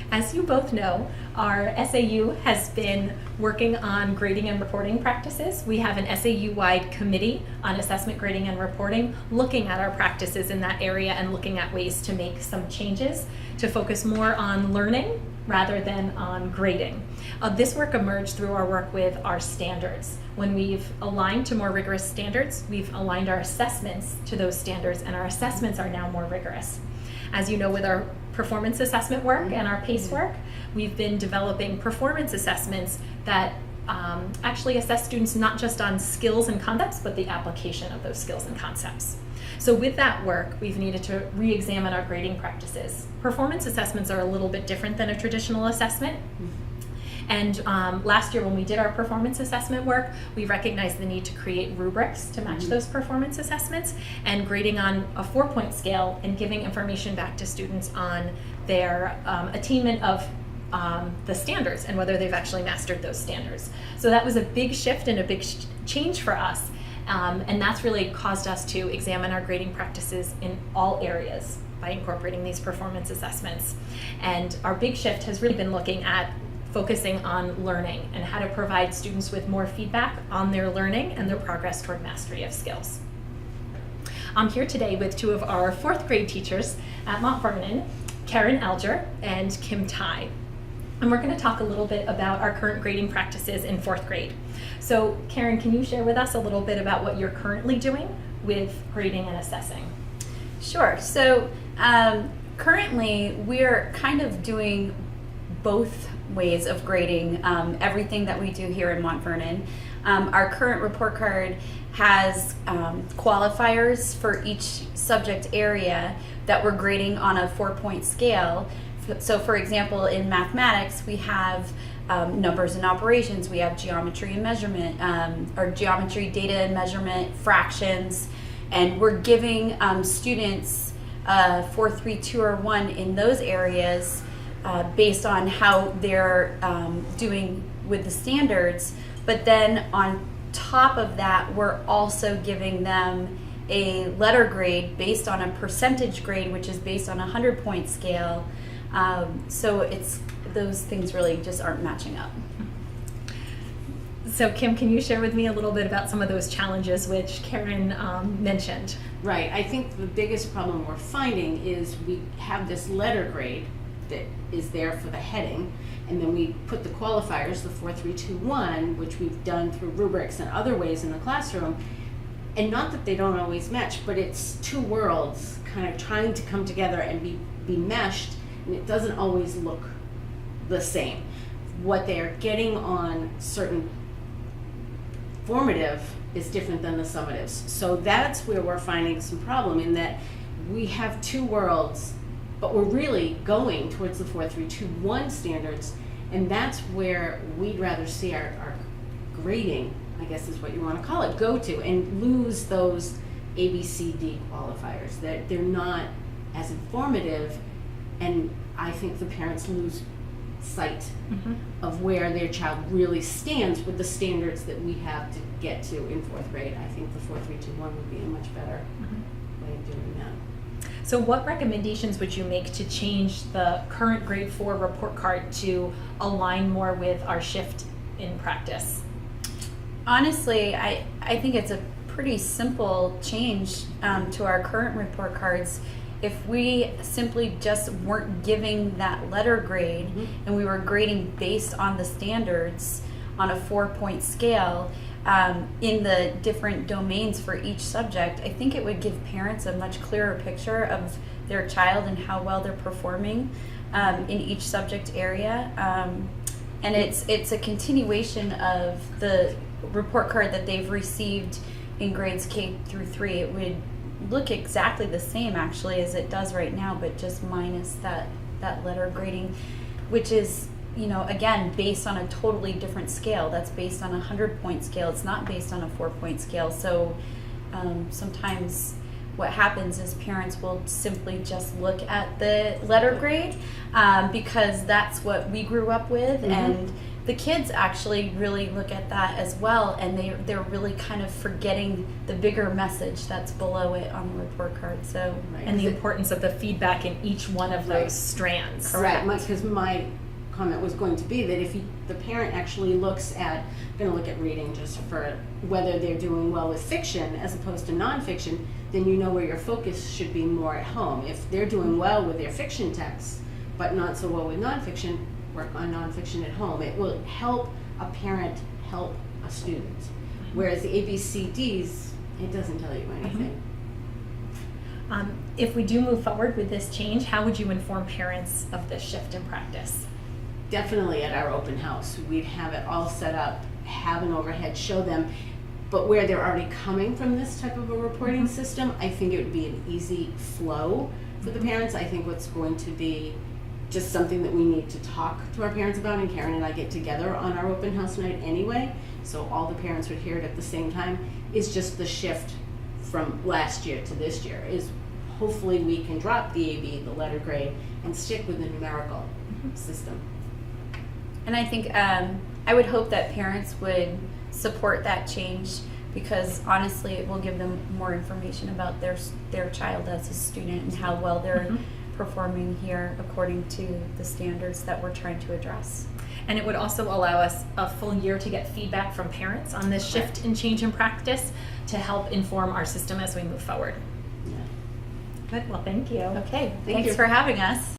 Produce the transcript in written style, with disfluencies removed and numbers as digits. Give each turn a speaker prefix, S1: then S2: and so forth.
S1: As you both know, our SAU has been working on grading and reporting practices. We have an SAU-wide committee on assessment, grading, and reporting looking at our practices in that area and looking at ways to make some changes to focus more on learning rather than on grading. This work emerged through our work with our standards. When we've aligned to more rigorous standards, we've aligned our assessments to those standards, and our assessments are now more rigorous. As you know, with our performance assessment work and our PACE work, we've been developing performance assessments that actually assess students not just on skills and concepts, but the application of those skills and concepts. So with that work, we've needed to re-examine our grading practices. Performance assessments are a little bit different than a traditional assessment. And last year when we did our performance assessment work, we recognized the need to create rubrics to match those performance assessments, and grading on a 4-point scale and giving information back to students on their attainment of the standards and whether they've actually mastered those standards. So that was a big shift and a big change for us. And that's really caused us to examine our grading practices in all areas by incorporating these performance assessments. And our big shift has really been looking at focusing on learning and how to provide students with more feedback on their learning and their progress toward mastery of skills. I'm here today with two of our 4th grade teachers at Mont Vernon, Karin Alger and Tighe. And we're going to talk a little bit about our current grading practices in 4th grade. So Karin, can you share with us a little bit about what you're currently doing with grading and assessing?
S2: Sure. So currently we're kind of doing both ways of grading everything that we do here in Mont Vernon. Our current report card has qualifiers for each subject area that we're grading on a 4-point scale. So for example, in mathematics, we have numbers and operations, we have geometry and measurement, or geometry, data and measurement, fractions, and we're giving students 4, 3, 2, or 1 in those areas based on how they're doing with the standards. But then on top of that, we're also giving them a letter grade based on a percentage grade, which is based on a 100-point scale. So it's those things really just aren't matching up.
S1: So Kim, can you share with me a little bit about some of those challenges which Karin mentioned?
S3: Right. I think the biggest problem we're finding is we have this letter grade that is there for the heading, and then we put the qualifiers, the 4, 3, 2, 1, which we've done through rubrics and other ways in the classroom. And not that they don't always match, but it's two worlds kind of trying to come together and be meshed, and it doesn't always look the same. What they're getting on certain formative is different than the summatives. So that's where we're finding some problem, in that we have two worlds, but we're really going towards the 4, 3, 2, 1 standards, and that's where we'd rather see our grading, I guess is what you want to call it, go to, and lose those A, B, C, D qualifiers. That they're not as informative, and I think the parents lose sight of where their child really stands with the standards that we have to get to in 4th grade. I think the 4, 3, 2, 1 would be a much better way of doing that.
S1: So what recommendations would you make to change the current grade 4 report card to align more with our shift in practice?
S2: Honestly, I think it's a pretty simple change to our current report cards. If we simply just weren't giving that letter grade and we were grading based on the standards on a 4-point scale in the different domains for each subject, I think it would give parents a much clearer picture of their child and how well they're performing in each subject area. And it's a continuation of the report card that they've received in grades K through 3. It would look exactly the same actually as it does right now, but just minus that letter grading, which is, you know, again, based on a totally different scale. That's based on a 100-point scale. It's not based on a 4-point scale. So sometimes what happens is parents will simply just look at the letter grade because that's what we grew up with, and the kids actually really look at that as well, and they're really kind of forgetting the bigger message that's below it on the report card. So
S3: Right.
S1: And the importance of the feedback in each one of
S3: Right.
S1: those strands.
S2: Correct.
S3: Because my comment was going to be that if the parent actually looks at, going to look at reading just for whether they're doing well with fiction as opposed to nonfiction, then you know where your focus should be more at home. If they're doing well with their fiction texts, but not so well with nonfiction, work on nonfiction at home. It will help a parent help a student. Whereas the ABCDs, it doesn't tell you anything.
S1: If we do move forward with this change, how would you inform parents of this shift in practice?
S3: Definitely at our open house. We'd have it all set up, have an overhead, show them. But where they're already coming from this type of a reporting system, I think it would be an easy flow for the parents. I think what's going to be just something that we need to talk to our parents about, and Karin and I get together on our open house night anyway, so all the parents would hear it at the same time, is just the shift from last year to this year. Is hopefully we can drop the AB, the letter grade, and stick with the numerical system.
S2: And I think I would hope that parents would support that change, because honestly it will give them more information about their child as a student and how well they're performing here according to the standards that we're trying to address.
S1: And it would also allow us a full year to get feedback from parents on this shift in change in practice to help inform our system as we move forward.
S3: Yeah.
S1: Good, well, thank you.
S2: Okay,
S3: Thank
S2: thanks
S3: you.
S2: for having us.